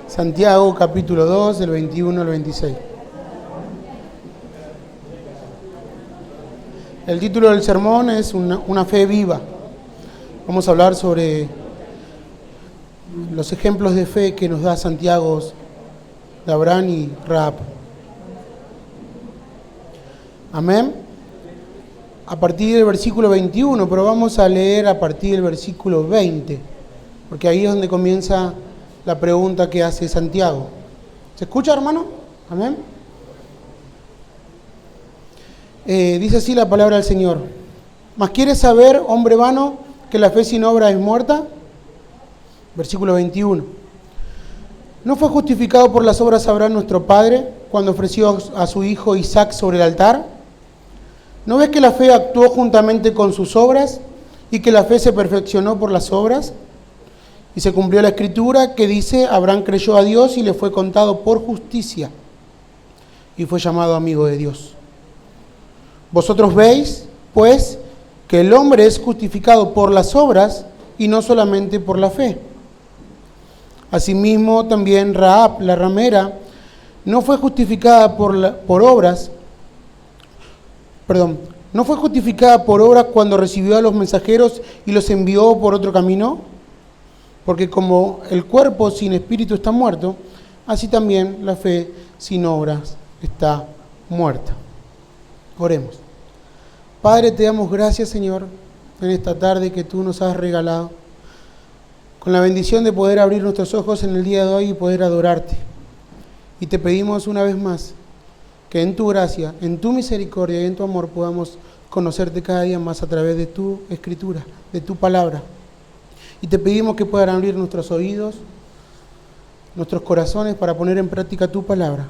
Santiago capítulo 2, del 21 al 26. El título del sermón es una fe viva. Vamos a hablar sobre los ejemplos de fe que nos da Santiago de Abraham y Rahab. Amén. A partir del versículo 21, pero vamos a leer a partir del versículo 20, porque ahí es donde comienza la pregunta que hace Santiago. ¿Se escucha, hermano? Amén. Dice así la palabra del Señor. ¿Mas quieres saber, hombre vano, que la fe sin obra es muerta? Versículo 21. ¿No fue justificado por las obras Abraham nuestro padre cuando ofreció a su hijo Isaac sobre el altar? ¿No ves que la fe actuó juntamente con sus obras y que la fe se perfeccionó por las obras? Y se cumplió la escritura que dice: Abraham creyó a Dios y le fue contado por justicia y fue llamado amigo de Dios. Vosotros veis, pues, que el hombre es justificado por las obras y no solamente por la fe. Asimismo, también Rahab, la ramera, no fue justificada por obras cuando recibió a los mensajeros y los envió por otro camino, porque como el cuerpo sin espíritu está muerto, así también la fe sin obras está muerta. Oremos. Padre, te damos gracias, Señor, en esta tarde que tú nos has regalado, con la bendición de poder abrir nuestros ojos en el día de hoy y poder adorarte. Y te pedimos una vez más que en tu gracia, en tu misericordia y en tu amor podamos conocerte cada día más a través de tu escritura, de tu palabra. Y te pedimos que puedan abrir nuestros oídos, nuestros corazones para poner en práctica tu palabra.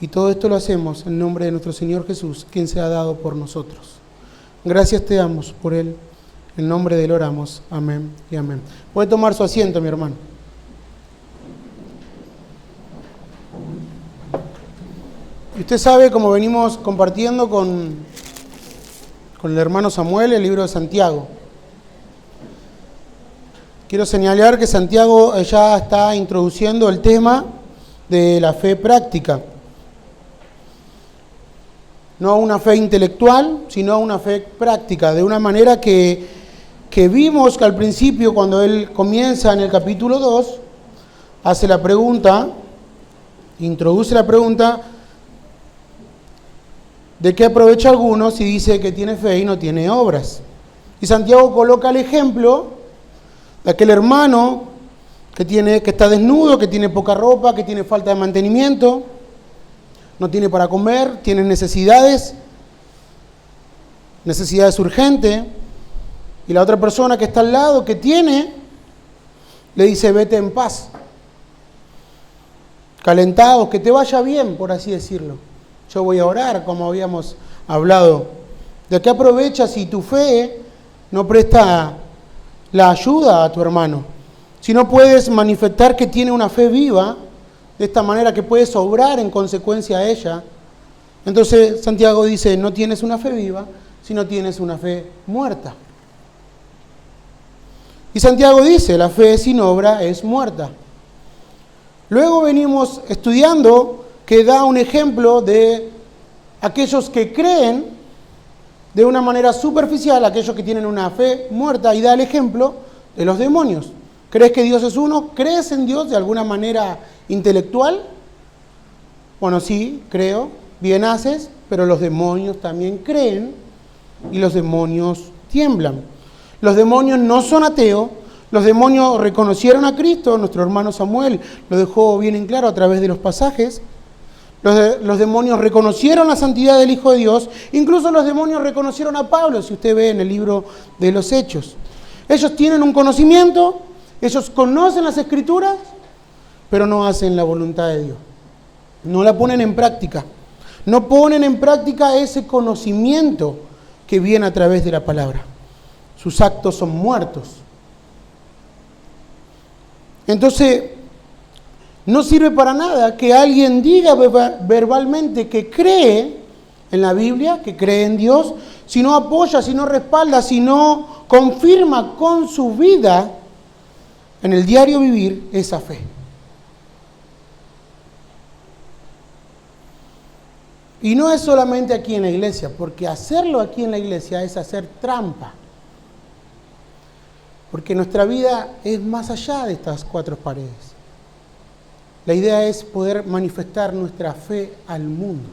Y todo esto lo hacemos en nombre de nuestro Señor Jesús, quien se ha dado por nosotros. Gracias te damos por Él. En nombre de Él oramos. Amén y amén. Puede tomar su asiento, mi hermano. Y usted sabe, como venimos compartiendo con el hermano Samuel, el libro de Santiago. Quiero señalar que Santiago ya está introduciendo el tema de la fe práctica. No una fe intelectual, sino una fe práctica, de una manera que vimos que al principio, cuando él comienza en el capítulo 2, hace la pregunta, introduce la pregunta de qué aprovecha alguno si dice que tiene fe y no tiene obras. Y Santiago coloca el ejemplo de aquel hermano que está desnudo, que tiene poca ropa, que tiene falta de mantenimiento, no tiene para comer, tiene necesidades urgentes, y la otra persona que está al lado, que tiene, le dice: vete en paz, calentados, que te vaya bien, por así decirlo. Yo voy a orar, como habíamos hablado. ¿De qué aprovechas si tu fe no presta la ayuda a tu hermano? Si no puedes manifestar que tiene una fe viva, de esta manera que puedes obrar en consecuencia a ella. Entonces Santiago dice: no tienes una fe viva, sino tienes una fe muerta. Y Santiago dice: la fe sin obra es muerta. Luego venimos estudiando que da un ejemplo de aquellos que creen de una manera superficial, aquellos que tienen una fe muerta, y da el ejemplo de los demonios. ¿Crees que Dios es uno? ¿Crees en Dios de alguna manera intelectual? Bueno, sí, creo, bien haces, pero los demonios también creen y los demonios tiemblan. Los demonios no son ateos, los demonios reconocieron a Cristo, nuestro hermano Samuel lo dejó bien en claro a través de los pasajes. Los demonios reconocieron la santidad del Hijo de Dios, incluso los demonios reconocieron a Pablo, si usted ve en el libro de los Hechos. Ellos tienen un conocimiento, ellos conocen las Escrituras, pero no hacen la voluntad de Dios. No la ponen en práctica. No ponen en práctica ese conocimiento que viene a través de la palabra. Sus actos son muertos. Entonces, no sirve para nada que alguien diga verbalmente que cree en la Biblia, que cree en Dios, si no apoya, si no respalda, si no confirma con su vida en el diario vivir esa fe. Y no es solamente aquí en la iglesia, porque hacerlo aquí en la iglesia es hacer trampa. Porque nuestra vida es más allá de estas cuatro paredes. La idea es poder manifestar nuestra fe al mundo.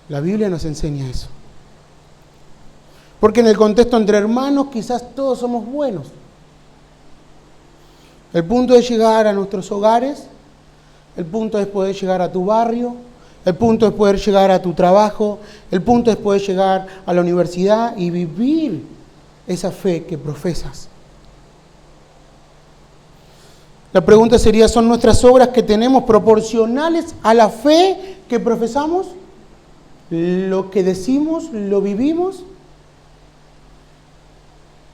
La Biblia nos enseña eso. Porque en el contexto entre hermanos quizás todos somos buenos. El punto es llegar a nuestros hogares, el punto es poder llegar a tu barrio, el punto es poder llegar a tu trabajo, el punto es poder llegar a la universidad y vivir esa fe que profesas. La pregunta sería, ¿son nuestras obras que tenemos proporcionales a la fe que profesamos? ¿Lo que decimos, lo vivimos?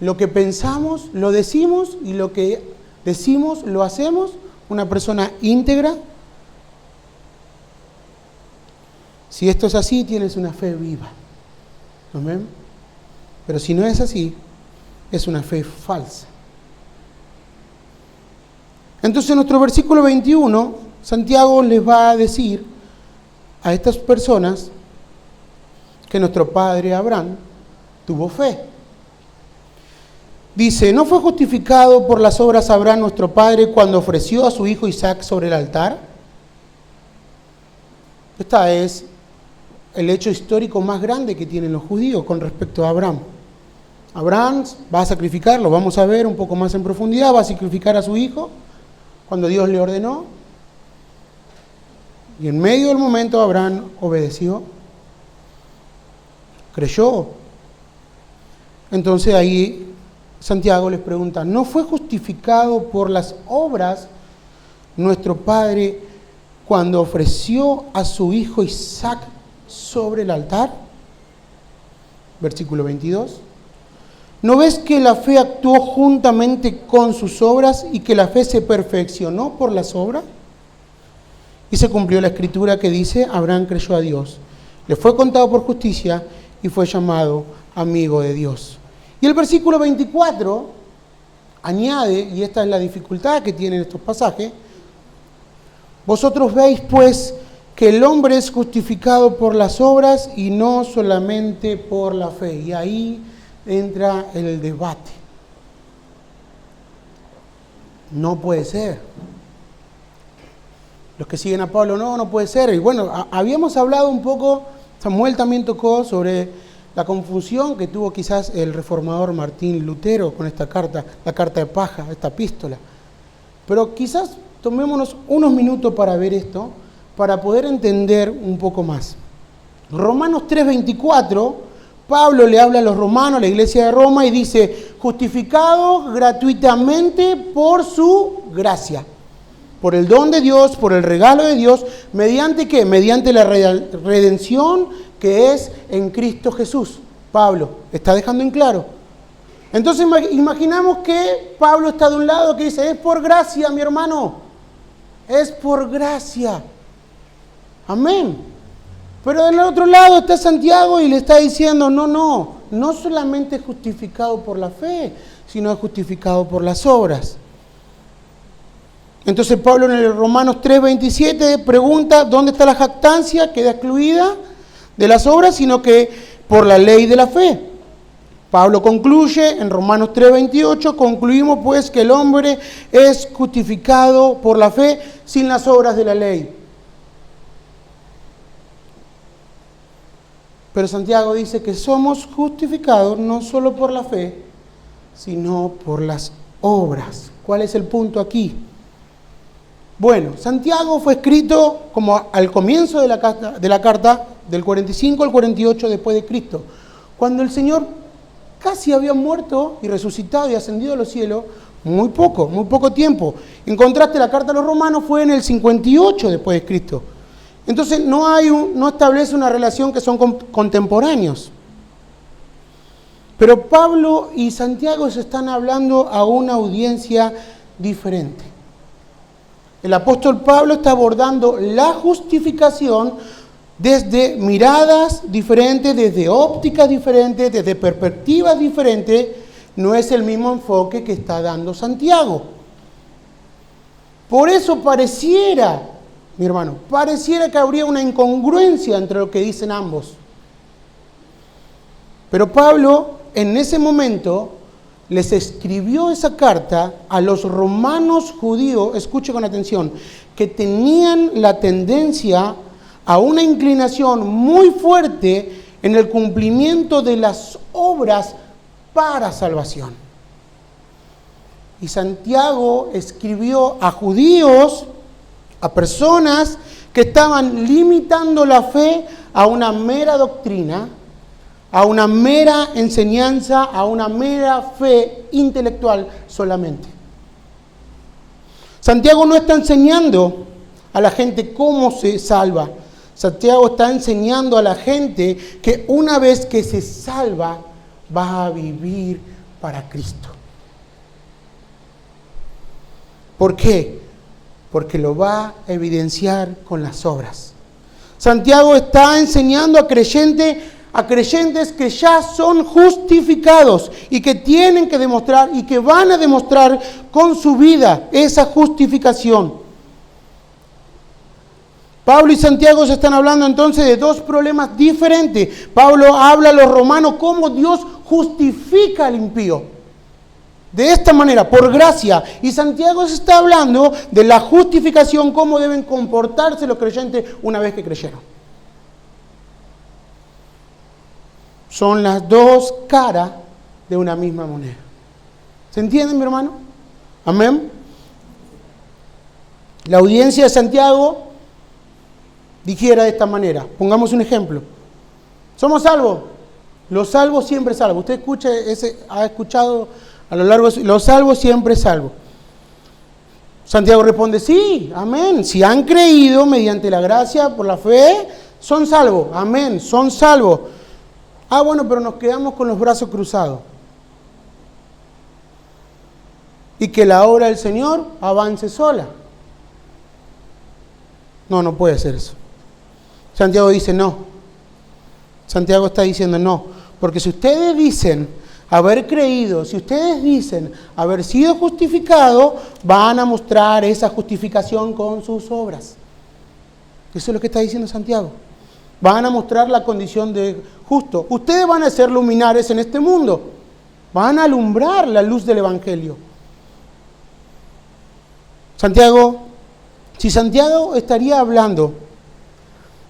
¿Lo que pensamos, lo decimos? ¿Y lo que decimos, lo hacemos? ¿Una persona íntegra? Si esto es así, tienes una fe viva. ¿Amén? Pero si no es así, es una fe falsa. Entonces en nuestro versículo 21, Santiago les va a decir a estas personas que nuestro padre Abraham tuvo fe. Dice, ¿no fue justificado por las obras Abraham nuestro padre cuando ofreció a su hijo Isaac sobre el altar? Esta es el hecho histórico más grande que tienen los judíos con respecto a Abraham. Abraham va a sacrificarlo, vamos a ver un poco más en profundidad, va a sacrificar a su hijo cuando Dios le ordenó. Y en medio del momento Abraham obedeció, creyó. Entonces ahí Santiago les pregunta, ¿no fue justificado por las obras nuestro padre cuando ofreció a su hijo Isaac sobre el altar? Versículo 22. ¿No ves que la fe actuó juntamente con sus obras y que la fe se perfeccionó por las obras? Y se cumplió la escritura que dice, Abraham creyó a Dios, le fue contado por justicia y fue llamado amigo de Dios. Y el versículo 24 añade, y esta es la dificultad que tienen estos pasajes, vosotros veis pues que el hombre es justificado por las obras y no solamente por la fe. Y ahí entra el debate. No puede ser. Los que siguen a Pablo, no puede ser. Y bueno, habíamos hablado un poco, Samuel también tocó sobre la confusión que tuvo quizás el reformador Martín Lutero con esta carta, la carta de paja, esta epístola. Pero quizás tomémonos unos minutos para ver esto, para poder entender un poco más. Romanos 3:24, Pablo le habla a los romanos, a la iglesia de Roma, y dice, justificados gratuitamente por su gracia, por el don de Dios, por el regalo de Dios, ¿mediante qué? Mediante la redención que es en Cristo Jesús. Pablo está dejando en claro. Entonces imaginamos que Pablo está de un lado que dice, es por gracia, mi hermano, es por gracia. Amén. Pero del otro lado está Santiago y le está diciendo, no solamente es justificado por la fe, sino es justificado por las obras. Entonces Pablo en el Romanos 3:27 pregunta, ¿dónde está la jactancia? Queda excluida de las obras, sino que por la ley de la fe. Pablo concluye en Romanos 3:28, concluimos pues que el hombre es justificado por la fe sin las obras de la ley. Pero Santiago dice que somos justificados no solo por la fe, sino por las obras. ¿Cuál es el punto aquí? Bueno, Santiago fue escrito como al comienzo de la carta del 45 al 48 después de Cristo, cuando el Señor casi había muerto y resucitado y ascendido a los cielos, muy poco tiempo. En contraste, la carta a los romanos fue en el 58 después de Cristo. Entonces no establece una relación que son contemporáneos. Pero Pablo y Santiago se están hablando a una audiencia diferente. El apóstol Pablo está abordando la justificación desde miradas diferentes, desde ópticas diferentes, desde perspectivas diferentes. No es el mismo enfoque que está dando Santiago. Por eso pareciera mi hermano. Pareciera que habría una incongruencia entre lo que dicen ambos. Pero Pablo, en ese momento, les escribió esa carta a los romanos judíos, escuche con atención, que tenían la tendencia a una inclinación muy fuerte en el cumplimiento de las obras para salvación. Y Santiago escribió a judíos, a personas que estaban limitando la fe a una mera doctrina, a una mera enseñanza, a una mera fe intelectual solamente. Santiago no está enseñando a la gente cómo se salva. Santiago está enseñando a la gente que una vez que se salva, va a vivir para Cristo. ¿Por qué? Porque lo va a evidenciar con las obras. Santiago está enseñando a creyentes que ya son justificados y que tienen que demostrar y que van a demostrar con su vida esa justificación. Pablo y Santiago se están hablando entonces de dos problemas diferentes. Pablo habla a los romanos cómo Dios justifica al impío. De esta manera, por gracia. Y Santiago se está hablando de la justificación, cómo deben comportarse los creyentes una vez que creyeron. Son las dos caras de una misma moneda. ¿Se entiende, mi hermano? Amén. La audiencia de Santiago dijera de esta manera. Pongamos un ejemplo. ¿Somos salvos? Los salvos siempre salvos. Usted ha escuchado a lo largo de los salvos siempre salvos. Santiago responde, sí, amén. Si han creído mediante la gracia, por la fe, son salvos. Amén, son salvos. Bueno, pero nos quedamos con los brazos cruzados. Y que la obra del Señor avance sola. No puede ser eso. Santiago dice no. Santiago está diciendo no. Porque si ustedes dicen haber creído, si ustedes dicen haber sido justificados, van a mostrar esa justificación con sus obras. Eso es lo que está diciendo Santiago. Van a mostrar la condición de justo. Ustedes van a ser luminares en este mundo. Van a alumbrar la luz del Evangelio. Si Santiago estaría hablando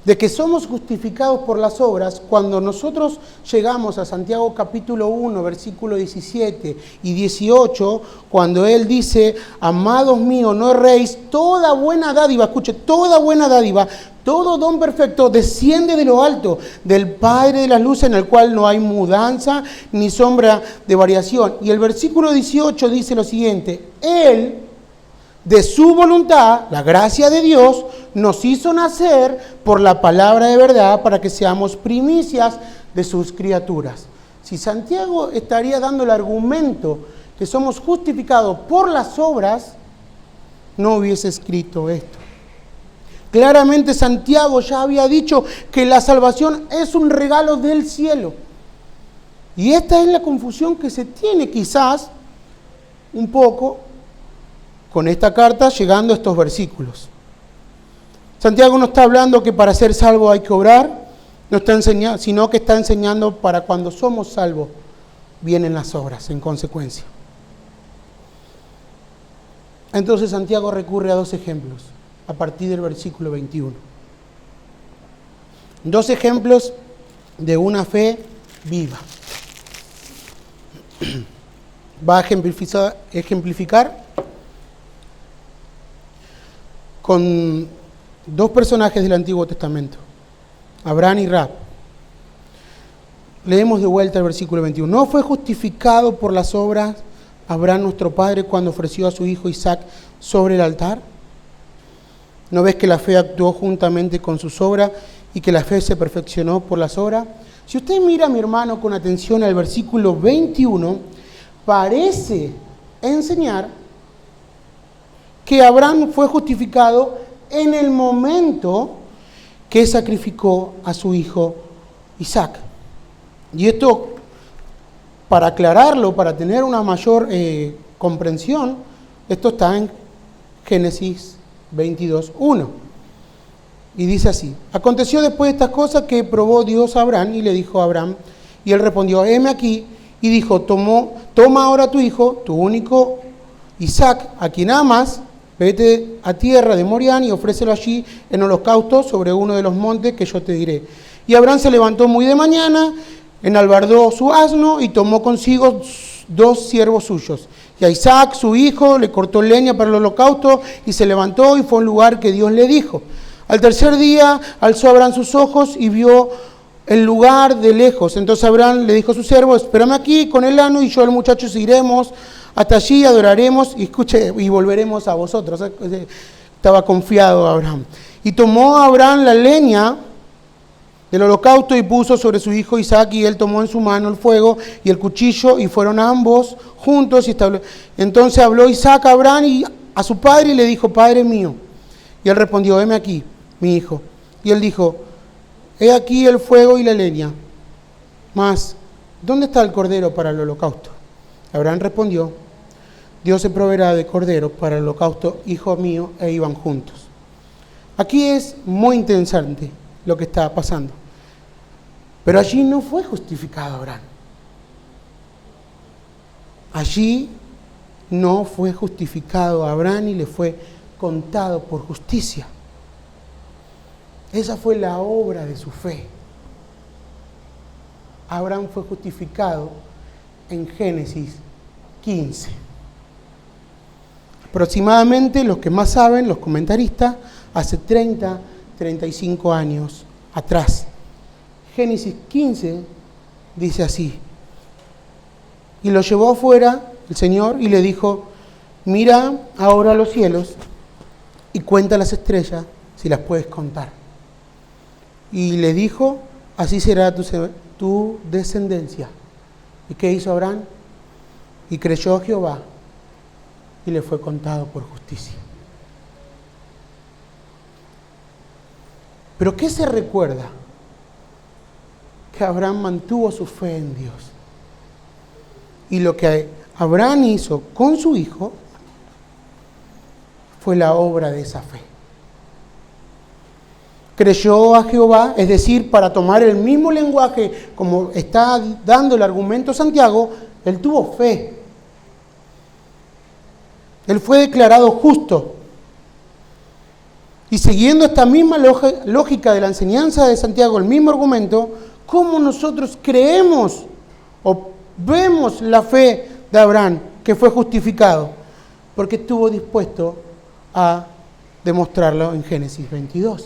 de que somos justificados por las obras, cuando nosotros llegamos a Santiago capítulo 1, versículo 17 y 18, cuando él dice, amados míos, no erréis, toda buena dádiva, escuche, toda buena dádiva, todo don perfecto desciende de lo alto, del Padre de las luces, en el cual no hay mudanza ni sombra de variación. Y el versículo 18 dice lo siguiente, Él, de su voluntad, la gracia de Dios, nos hizo nacer por la palabra de verdad para que seamos primicias de sus criaturas. Si Santiago estaría dando el argumento que somos justificados por las obras, no hubiese escrito esto. Claramente Santiago ya había dicho que la salvación es un regalo del cielo. Y esta es la confusión que se tiene quizás un poco con esta carta llegando a estos versículos. Santiago no está hablando que para ser salvo hay que obrar, no está enseñando, sino que está enseñando para cuando somos salvos vienen las obras en consecuencia. Entonces Santiago recurre a dos ejemplos a partir del versículo 21. Dos ejemplos de una fe viva. Va a ejemplificar con dos personajes del Antiguo Testamento, Abraham y Rahab. Leemos de vuelta el versículo 21. ¿No fue justificado por las obras Abraham nuestro padre cuando ofreció a su hijo Isaac sobre el altar? ¿No ves que la fe actuó juntamente con sus obras y que la fe se perfeccionó por las obras? Si usted mira, mi hermano, con atención al versículo 21, parece enseñar que Abraham fue justificado en el momento que sacrificó a su hijo Isaac. Y esto, para aclararlo, para tener una mayor comprensión, esto está en Génesis 22:1. Y dice así: aconteció después de estas cosas que probó Dios a Abraham y le dijo a Abraham, y él respondió: heme aquí. Y dijo: toma ahora tu hijo, tu único Isaac, a quien amas, vete a tierra de Morián y ofrécelo allí en holocausto sobre uno de los montes que yo te diré. Y Abraham se levantó muy de mañana, enalbardó su asno y tomó consigo 2 siervos suyos. Y a Isaac, su hijo, le cortó leña para el holocausto y se levantó y fue a un lugar que Dios le dijo. Al tercer día alzó Abraham sus ojos y vio el lugar de lejos. Entonces Abraham le dijo a su siervo: espérame aquí con el asno y yo y el muchacho iremos hasta allí, adoraremos y volveremos a vosotros. Estaba confiado Abraham. Y tomó Abraham la leña del holocausto y puso sobre su hijo Isaac, y él tomó en su mano el fuego y el cuchillo, y fueron ambos juntos. Entonces habló Isaac a Abraham y a su padre y le dijo: Padre mío. Y él respondió: heme aquí, mi hijo. Y él dijo: he aquí el fuego y la leña, mas ¿dónde está el cordero para el holocausto? Abraham respondió: Dios se proveerá de cordero para el holocausto, hijo mío. E iban juntos. Aquí es muy interesante lo que está pasando. Pero allí no fue justificado Abraham. Allí no fue justificado Abraham y le fue contado por justicia. Esa fue la obra de su fe. Abraham fue justificado en Génesis 15. Aproximadamente, los que más saben, los comentaristas, hace 35 años atrás. Génesis 15 dice así: y lo llevó afuera el Señor y le dijo: mira ahora los cielos y cuenta las estrellas si las puedes contar. Y le dijo: así será tu descendencia. ¿Y qué hizo Abraham? Y creyó a Jehová y le fue contado por justicia. ¿Pero qué se recuerda? Que Abraham mantuvo su fe en Dios. Y lo que Abraham hizo con su hijo fue la obra de esa fe. Creyó a Jehová, es decir, para tomar el mismo lenguaje como está dando el argumento Santiago, él tuvo fe. Él fue declarado justo. Y siguiendo esta misma lógica de la enseñanza de Santiago, el mismo argumento, ¿cómo nosotros creemos o vemos la fe de Abraham que fue justificado? Porque estuvo dispuesto a demostrarlo en Génesis 22.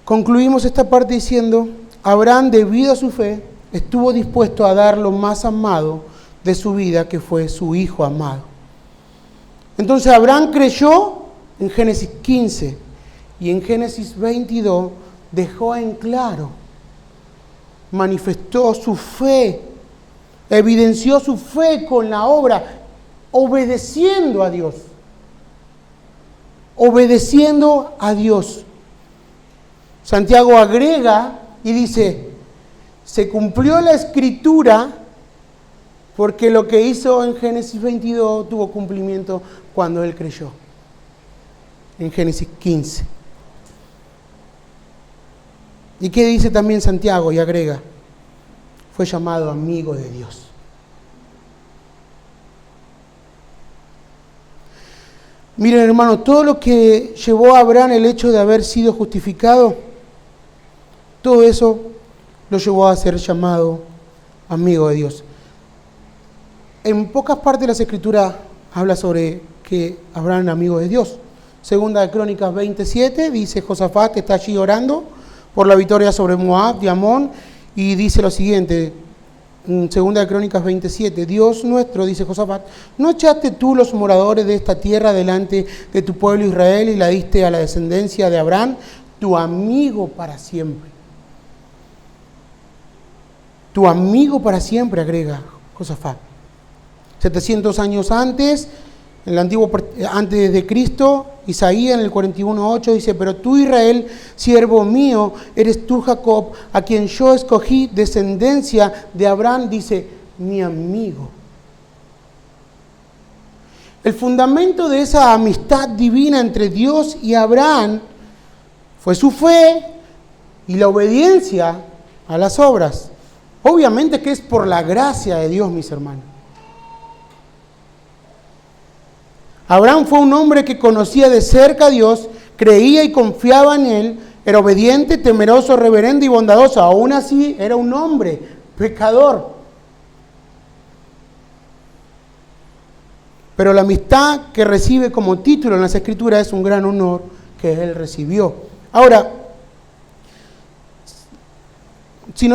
Concluimos esta parte diciendo: Abraham, debido a su fe, estuvo dispuesto a dar lo más amado de su vida, que fue su hijo amado. Entonces Abraham creyó en Génesis 15 y en Génesis 22 dejó en claro, manifestó su fe, evidenció su fe con la obra, obedeciendo a Dios. Obedeciendo a Dios. Santiago agrega y dice: se cumplió la escritura porque lo que hizo en Génesis 22 tuvo cumplimiento cuando él creyó. En Génesis 15. ¿Y qué dice también Santiago? Y agrega: fue llamado amigo de Dios. Miren, hermano, todo lo que llevó a Abraham el hecho de haber sido justificado, todo eso lo llevó a ser llamado amigo de Dios. En pocas partes de las Escrituras habla sobre que Abraham era amigo de Dios. Segunda de Crónicas 27 dice Josafat, que está allí orando por la victoria sobre Moab y Amón, y dice lo siguiente, en Segunda de Crónicas 27: Dios nuestro, dice Josafat, ¿no echaste tú los moradores de esta tierra delante de tu pueblo Israel y la diste a la descendencia de Abraham, tu amigo para siempre? Tu amigo para siempre, agrega Josafat. 700 años antes, en el antiguo, antes de Cristo, Isaías en el 41:8 dice: pero tú, Israel, siervo mío, eres tú, Jacob, a quien yo escogí, descendencia de Abraham, dice, mi amigo. El fundamento de esa amistad divina entre Dios y Abraham fue su fe y la obediencia a las obras. Obviamente que es por la gracia de Dios, mis hermanos. Abraham fue un hombre que conocía de cerca a Dios, creía y confiaba en Él, era obediente, temeroso, reverente y bondadoso. Aún así, era un hombre pecador. Pero la amistad que recibe como título en las Escrituras es un gran honor que él recibió. Ahora, si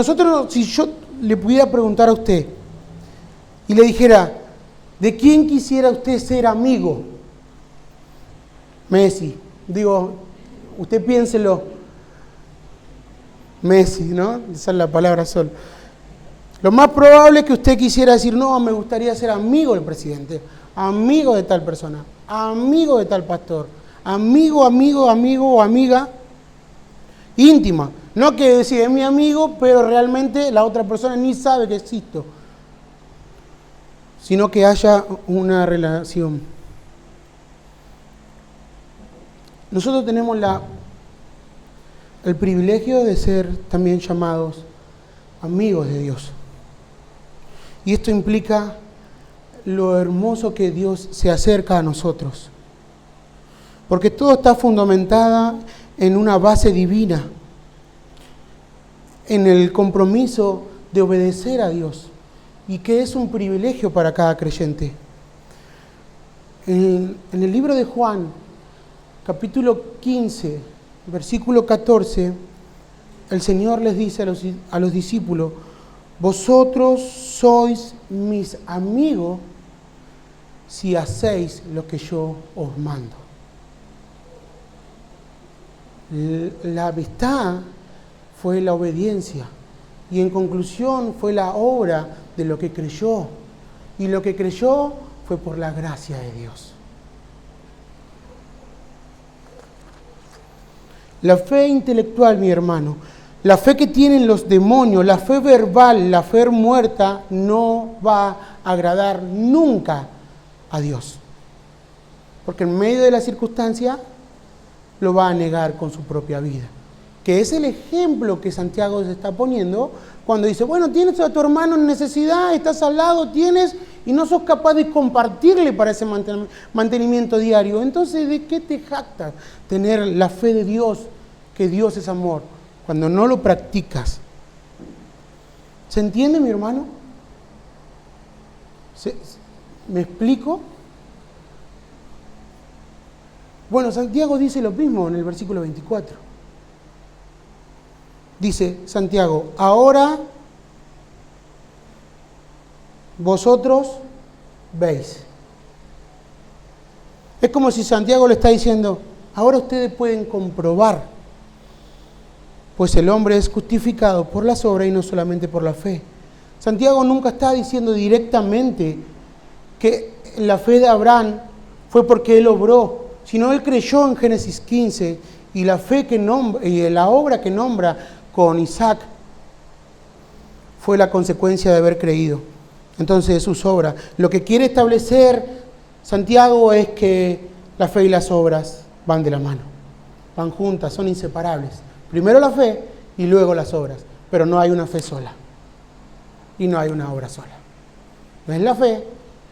yo le pudiera preguntar a usted y le dijera, ¿de quién quisiera usted ser amigo? Messi. Digo, usted piénselo. Messi, ¿no? Esa es la palabra solo. Lo más probable es que usted quisiera decir, no, me gustaría ser amigo del presidente, amigo de tal persona, amigo de tal pastor, amigo o amiga íntima. No que decir, es mi amigo, pero realmente la otra persona ni sabe que existo, sino que haya una relación. Nosotros tenemos el privilegio de ser también llamados amigos de Dios. Y esto implica lo hermoso que Dios se acerca a nosotros. Porque todo está fundamentada en una base divina, en el compromiso de obedecer a Dios, y que es un privilegio para cada creyente. En el libro de Juan, capítulo 15, versículo 14, el Señor les dice a los discípulos, vosotros sois mis amigos si hacéis lo que yo os mando. La amistad fue la obediencia y en conclusión fue la obra de lo que creyó. Y lo que creyó fue por la gracia de Dios. La fe intelectual, mi hermano, la fe que tienen los demonios, la fe verbal, la fe muerta, no va a agradar nunca a Dios. Porque en medio de la circunstancia lo va a negar con su propia vida. Que es el ejemplo que Santiago se está poniendo cuando dice, bueno, tienes a tu hermano en necesidad, estás al lado, tienes, y no sos capaz de compartirle para ese mantenimiento diario. Entonces, ¿de qué te jactas tener la fe de Dios, que Dios es amor, cuando no lo practicas? ¿Se entiende, mi hermano? ¿Me explico? Bueno, Santiago dice lo mismo en el versículo 24. Dice Santiago, ahora vosotros veis. Es como si Santiago le está diciendo, ahora ustedes pueden comprobar, pues el hombre es justificado por las obras y no solamente por la fe. Santiago nunca está diciendo directamente que la fe de Abraham fue porque él obró, sino él creyó en Génesis 15 y la fe que nombra, y la obra que nombra con Isaac fue la consecuencia de haber creído. Entonces sus obras. Lo que quiere establecer Santiago es que la fe y las obras van de la mano, van juntas, son inseparables. Primero la fe y luego las obras, pero no hay una fe sola y no hay una obra sola. No es la fe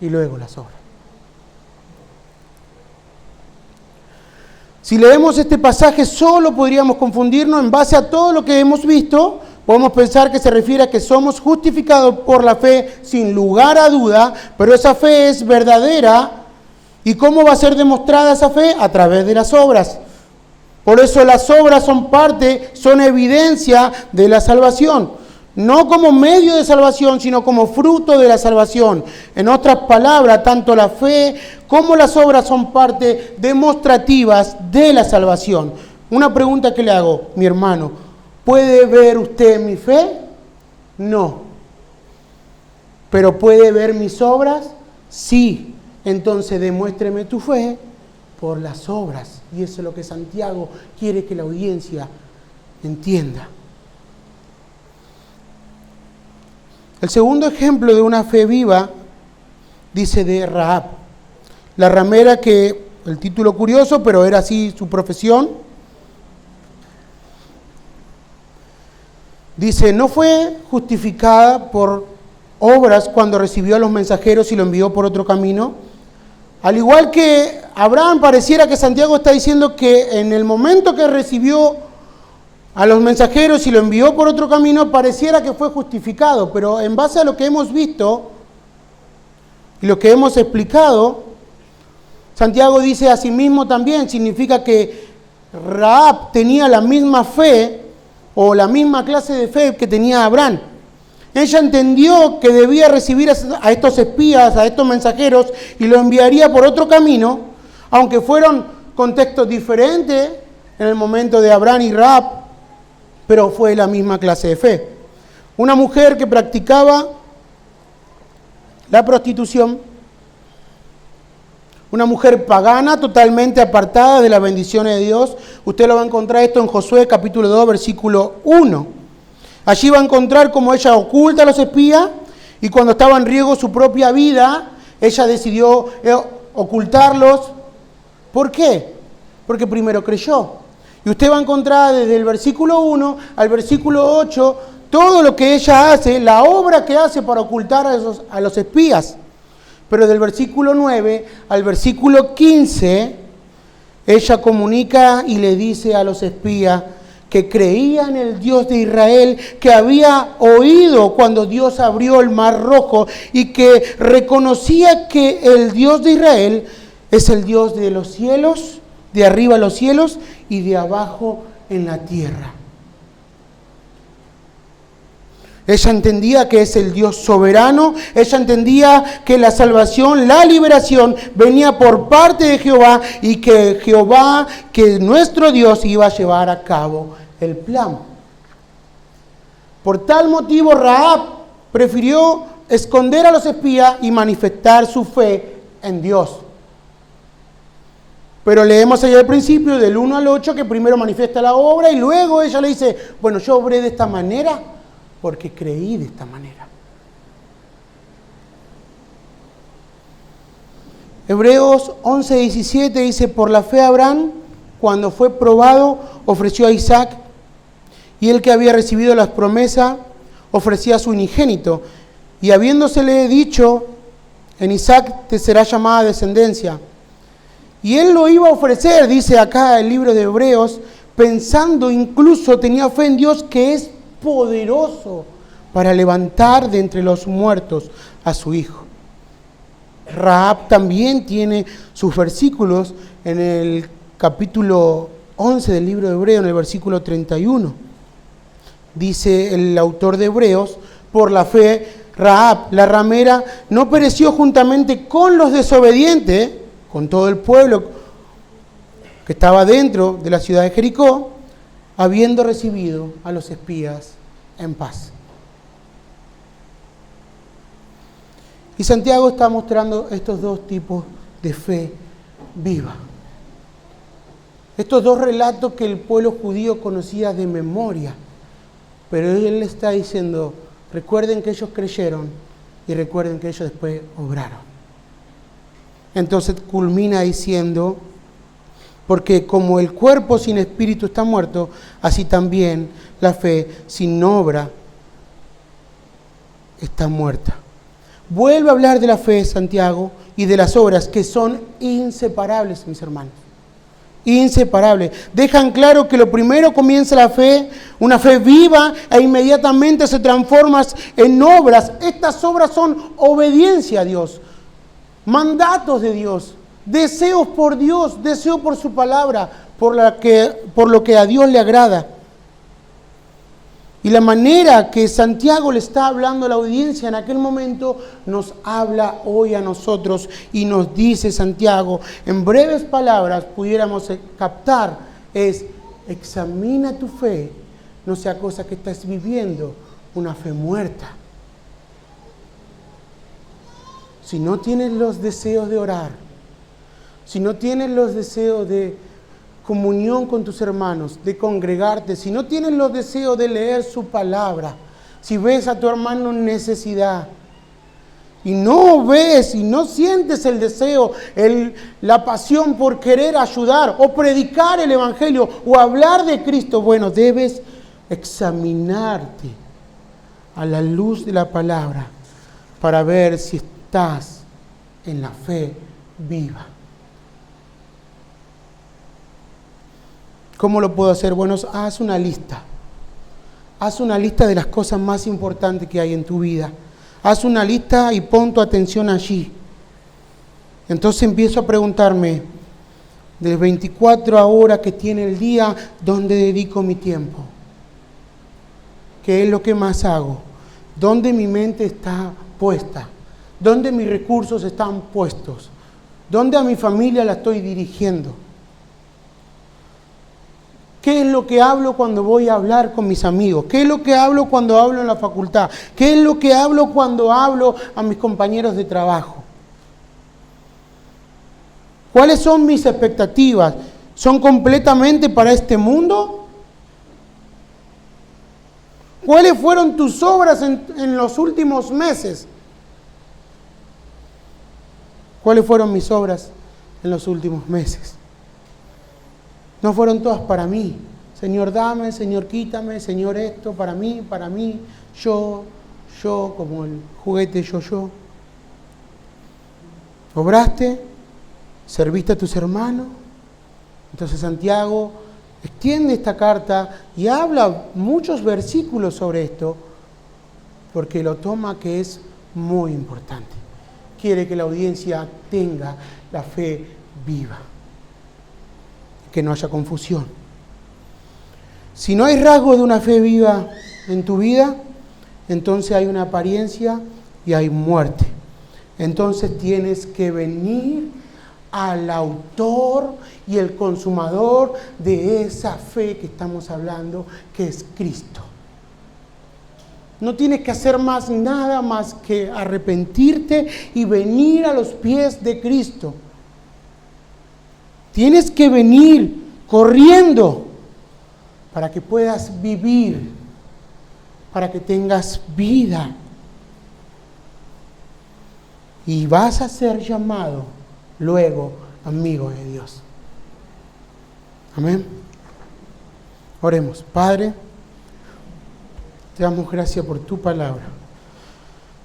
y luego las obras. Si leemos este pasaje solo podríamos confundirnos en base a todo lo que hemos visto. Podemos pensar que se refiere a que somos justificados por la fe sin lugar a duda, pero esa fe es verdadera. ¿Y cómo va a ser demostrada esa fe? A través de las obras. Por eso las obras son evidencia de la salvación. No como medio de salvación, sino como fruto de la salvación. En otras palabras, tanto la fe como las obras son parte demostrativas de la salvación. Una pregunta que le hago, mi hermano, ¿puede ver usted mi fe? No. ¿Pero puede ver mis obras? Sí. Entonces demuéstreme tu fe por las obras. Y eso es lo que Santiago quiere que la audiencia entienda. El segundo ejemplo de una fe viva dice de Rahab. la ramera, que el título curioso, pero era así su profesión. Dice, no fue justificada por obras cuando recibió a los mensajeros y lo envió por otro camino. Al igual que Abraham, pareciera que Santiago está diciendo que en el momento que recibió a los mensajeros y lo envió por otro camino, pareciera que fue justificado, pero en base a lo que hemos visto y lo que hemos explicado, Santiago dice asimismo también, significa que Rahab tenía la misma fe o la misma clase de fe que tenía Abraham. Ella entendió que debía recibir a estos espías, a estos mensajeros, y lo enviaría por otro camino, aunque fueron contextos diferentes en el momento de Abraham y Rahab, pero fue la misma clase de fe. Una mujer que practicaba la prostitución, una mujer pagana totalmente apartada de las bendiciones de Dios. Usted lo va a encontrar esto en Josué capítulo 2, versículo 1. Allí va a encontrar cómo ella oculta a los espías y cuando estaba en riesgo su propia vida, ella decidió ocultarlos. ¿Por qué? Porque primero creyó. Y usted va a encontrar desde el versículo 1 al versículo 8 todo lo que ella hace, la obra que hace para ocultar a los espías. Pero del versículo 9 al versículo 15, ella comunica y le dice a los espías que creía en el Dios de Israel, que había oído cuando Dios abrió el Mar Rojo y que reconocía que el Dios de Israel es el Dios de los cielos, de arriba los cielos y de abajo en la tierra. Ella entendía que es el Dios soberano, ella entendía que la salvación, la liberación venía por parte de Jehová y que Jehová, que nuestro Dios, iba a llevar a cabo el plan. Por tal motivo, Rahab prefirió esconder a los espías y manifestar su fe en Dios. Pero leemos allá al principio, del 1 al 8, que primero manifiesta la obra y luego ella le dice, bueno, yo obré de esta manera porque creí de esta manera. Hebreos 11:17 dice, por la fe Abraham, cuando fue probado, ofreció a Isaac, y el que había recibido las promesas, ofrecía a su unigénito, y habiéndosele dicho, en Isaac te será llamada descendencia. Y él lo iba a ofrecer, dice acá el libro de Hebreos, pensando incluso, tenía fe en Dios que es poderoso para levantar de entre los muertos a su hijo. Rahab también tiene sus versículos en el capítulo 11 del libro de Hebreos, en el versículo 31. Dice el autor de Hebreos, por la fe, Rahab, la ramera, no pereció juntamente con los desobedientes, con todo el pueblo que estaba dentro de la ciudad de Jericó, habiendo recibido a los espías en paz. Y Santiago está mostrando estos dos tipos de fe viva. Estos dos relatos que el pueblo judío conocía de memoria. Pero él le está diciendo, recuerden que ellos creyeron y recuerden que ellos después obraron. Entonces culmina diciendo, porque como el cuerpo sin espíritu está muerto, así también la fe sin obra está muerta. Vuelve a hablar de la fe, Santiago, y de las obras que son inseparables, mis hermanos. Inseparables. Dejan claro que lo primero comienza la fe, una fe viva, e inmediatamente se transforma en obras. Estas obras son obediencia a Dios, mandatos de Dios, deseos por Dios, deseo por su palabra, por lo que a Dios le agrada. Y la manera que Santiago le está hablando a la audiencia en aquel momento nos habla hoy a nosotros y nos dice Santiago, en breves palabras pudiéramos captar, es examina tu fe, no sea cosa que estás viviendo una fe muerta. Si no tienes los deseos de orar, si no tienes los deseos de comunión con tus hermanos, de congregarte, si no tienes los deseos de leer su palabra, si ves a tu hermano en necesidad, y no ves y no sientes el deseo, la pasión por querer ayudar o predicar el Evangelio o hablar de Cristo, bueno, debes examinarte a la luz de la palabra para ver si estás en la fe viva. ¿Cómo lo puedo hacer? Bueno, haz una lista. Haz una lista de las cosas más importantes que hay en tu vida. Haz una lista y pon tu atención allí. Entonces empiezo a preguntarme, de 24 horas que tiene el día, ¿dónde dedico mi tiempo? ¿Qué es lo que más hago? ¿Dónde mi mente está puesta? ¿Dónde mis recursos están puestos? ¿Dónde a mi familia la estoy dirigiendo? ¿Qué es lo que hablo cuando voy a hablar con mis amigos? ¿Qué es lo que hablo cuando hablo en la facultad? ¿Qué es lo que hablo cuando hablo a mis compañeros de trabajo? ¿Cuáles son mis expectativas? ¿Son completamente para este mundo? ¿Cuáles fueron tus obras en los últimos meses? ¿Cuáles fueron mis obras en los últimos meses? No fueron todas para mí. Señor, dame, Señor, quítame, Señor, esto para mí, yo, como el juguete yo. ¿Obraste? ¿Serviste a tus hermanos? Entonces Santiago extiende esta carta y habla muchos versículos sobre esto, porque lo toma que es muy importante. Quiere que la audiencia tenga la fe viva, que no haya confusión. Si no hay rasgo de una fe viva en tu vida, entonces hay una apariencia y hay muerte. Entonces tienes que venir al autor y el consumador de esa fe que estamos hablando, que es Cristo. No tienes que hacer más nada más que arrepentirte y venir a los pies de Cristo. Tienes que venir corriendo para que puedas vivir, para que tengas vida. Y vas a ser llamado luego amigo de Dios. Amén. Oremos. Padre, te damos gracias por tu palabra.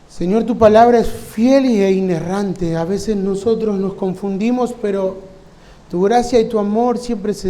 Señor, tu palabra es fiel e inerrante. A veces nosotros nos confundimos, pero tu gracia y tu amor siempre se